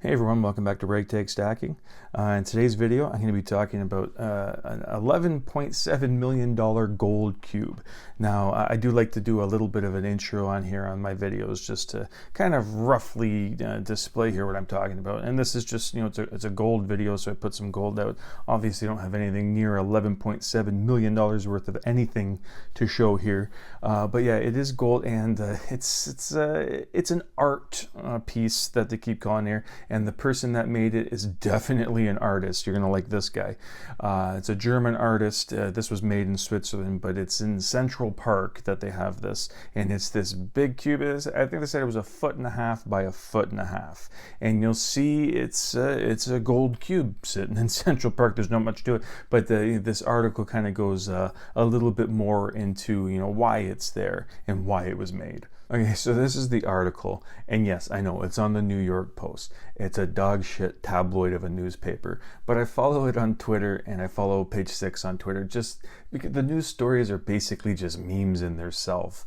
Hey everyone, welcome back to Ragtag Stacking. In today's video, I'm going to be talking about an $11.7 million gold cube. Now, I do like to do a little bit of an intro on here on my videos just to kind of roughly display here what I'm talking about. And this is just, it's a gold video, so I put some gold out. Obviously, I don't have anything near $11.7 million worth of anything to show here. But yeah, it is gold, and it's an art piece that they keep calling here. And the person that made it is definitely an artist. You're gonna like this guy. It's a German artist. This was made in Switzerland, but it's in Central Park that they have this. And it's this big cube. I think they said it was 1.5 feet by 1.5 feet. And you'll see it's a gold cube sitting in Central Park. There's not much to it, but this article kind of goes a little bit more into why it's there and why it was made. Okay, so this is the article, and yes, I know it's on the New York Post. It's a dog shit tabloid of a newspaper, but I follow it on Twitter, and I follow Page 6 on Twitter just because the news stories are basically just memes in themselves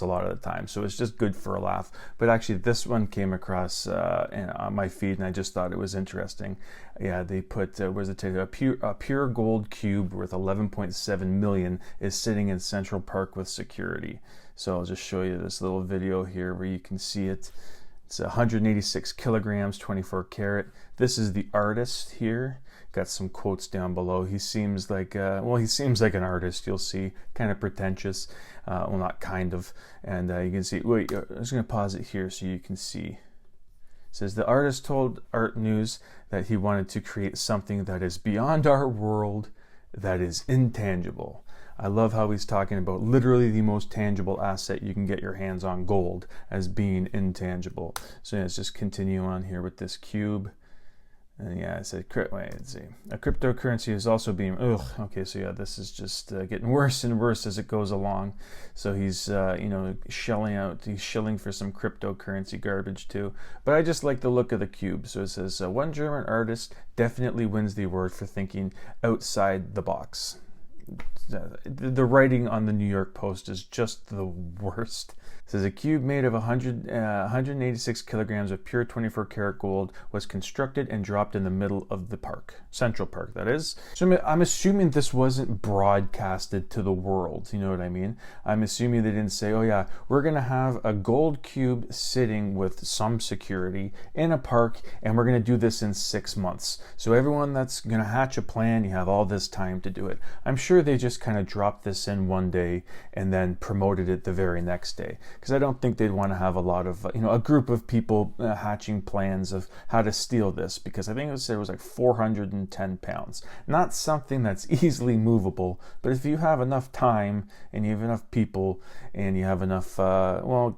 a lot of the time. So it's just good for a laugh. But actually, this one came across on my feed, and I just thought it was interesting. Yeah, they put a pure gold cube worth 11.7 million is sitting in Central Park with security. So I'll just show you this little video here where you can see it. It's 186 kilograms, 24 karat. This is the artist here. Got some quotes down below. He seems like an artist. You'll see, kind of pretentious. Well, not kind of. And you can see. Wait, I'm just gonna pause it here so you can see. It says the artist told Art News that he wanted to create something that is beyond our world, that is intangible. I love how he's talking about literally the most tangible asset you can get your hands on, gold, as being intangible. So yeah, let's just continue on here with this cube. And yeah, it said, let's see. A cryptocurrency is also being, okay, so yeah, this is just getting worse and worse as it goes along. So he's, he's shilling for some cryptocurrency garbage too. But I just like the look of the cube. So it says, one German artist definitely wins the award for thinking outside the box. The writing on the New York Post is just the worst. It says a cube made of 186 kilograms of pure 24 karat gold was constructed and dropped in the middle of the park, Central Park, that is. So I'm assuming this wasn't broadcasted to the world, you know what I mean? I'm assuming they didn't say, oh yeah, we're gonna have a gold cube sitting with some security in a park, and we're gonna do this in 6 months. So everyone that's gonna hatch a plan, you have all this time to do it. I'm sure they just kind of dropped this in one day and then promoted it the very next day, because I don't think they'd want to have a lot of a group of people hatching plans of how to steal this, because I think it was like 410 pounds. Not something that's easily movable, but if you have enough time and you have enough people and you have enough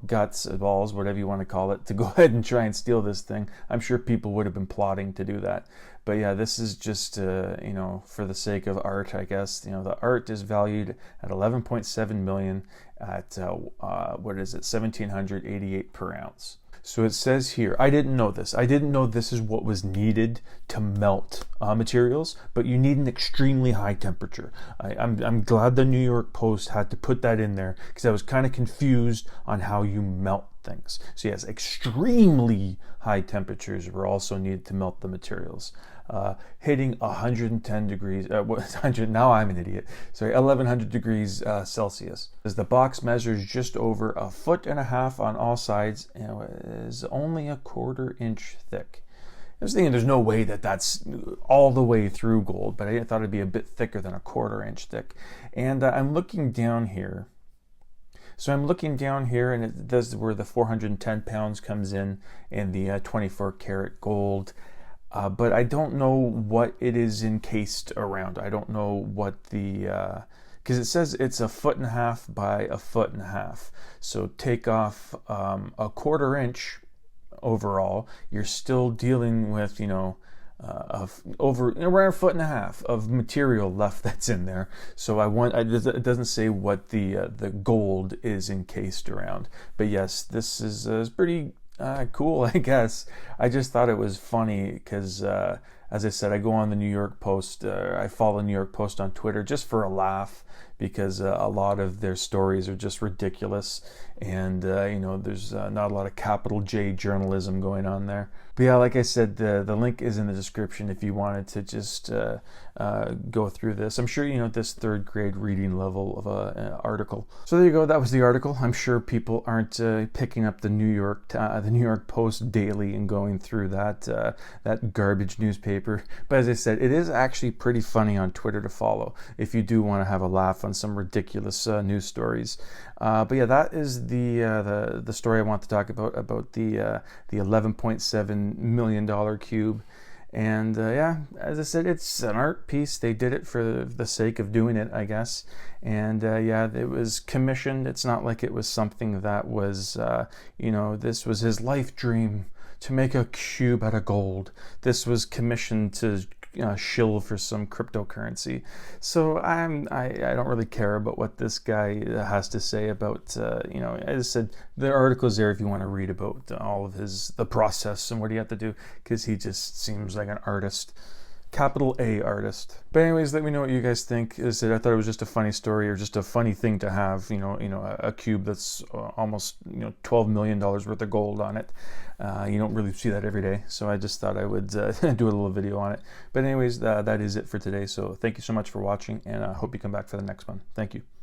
guts, balls, whatever you want to call it, to go ahead and try and steal this thing, I'm sure people would have been plotting to do that. But yeah, this is just, for the sake of art, I guess. The art is valued at 11.7 million at, 1,788 per ounce. So it says here, I didn't know this. I didn't know this is what was needed to melt materials, but you need an extremely high temperature. I'm glad the New York Post had to put that in there, because I was kind of confused on how you melt things. So yes, extremely high temperatures were also needed to melt the materials. Hitting 110 degrees, now I'm an idiot. Sorry, 1100 degrees Celsius. As the box measures just over 1.5 feet on all sides, is only 1/4 inch thick. I was thinking there's no way that's all the way through gold, but I thought it'd be a bit thicker than 1/4 inch thick. And I'm looking down here. So I'm looking down here, and it does where the 410 pounds comes in and the 24 karat gold. But I don't know what it is encased around. I don't know what the, because it says it's 1.5 feet by 1.5 feet. So take off 1/4 inch overall, you're still dealing with, over around 1.5 feet of material left that's in there. So it doesn't say what the gold is encased around. But yes, this is pretty cool, I guess. I just thought it was funny because as I said, I go on the New York Post. I follow New York Post on Twitter just for a laugh, because a lot of their stories are just ridiculous, and there's not a lot of capital J journalism going on there. But yeah, like I said, the link is in the description if you wanted to just go through this. I'm sure this third grade reading level of an article. So there you go. That was the article. I'm sure people aren't picking up the New York Post daily and going through that garbage newspaper. But as I said, it is actually pretty funny on Twitter to follow if you do want to have a laugh on some ridiculous news stories. But yeah, that is the story I want to talk about the $11.7 million cube. And yeah, as I said, it's an art piece. They did it for the sake of doing it, I guess. And yeah, it was commissioned. It's not like it was something that was, this was his life dream to make a cube out of gold. This was commissioned to shill for some cryptocurrency. So I don't really care about what this guy has to say about as I said, the article is there if you want to read about all of the process and what he had to do, because he just seems like an artist. Capital A artist. But anyways, let me know what you guys think. I thought it was just a funny story, or just a funny thing to have, a cube that's almost $12 million worth of gold on it. You don't really see that every day, so I just thought I would do a little video on it. But anyways, that is it for today. So thank you so much for watching, and I hope you come back for the next one. Thank you.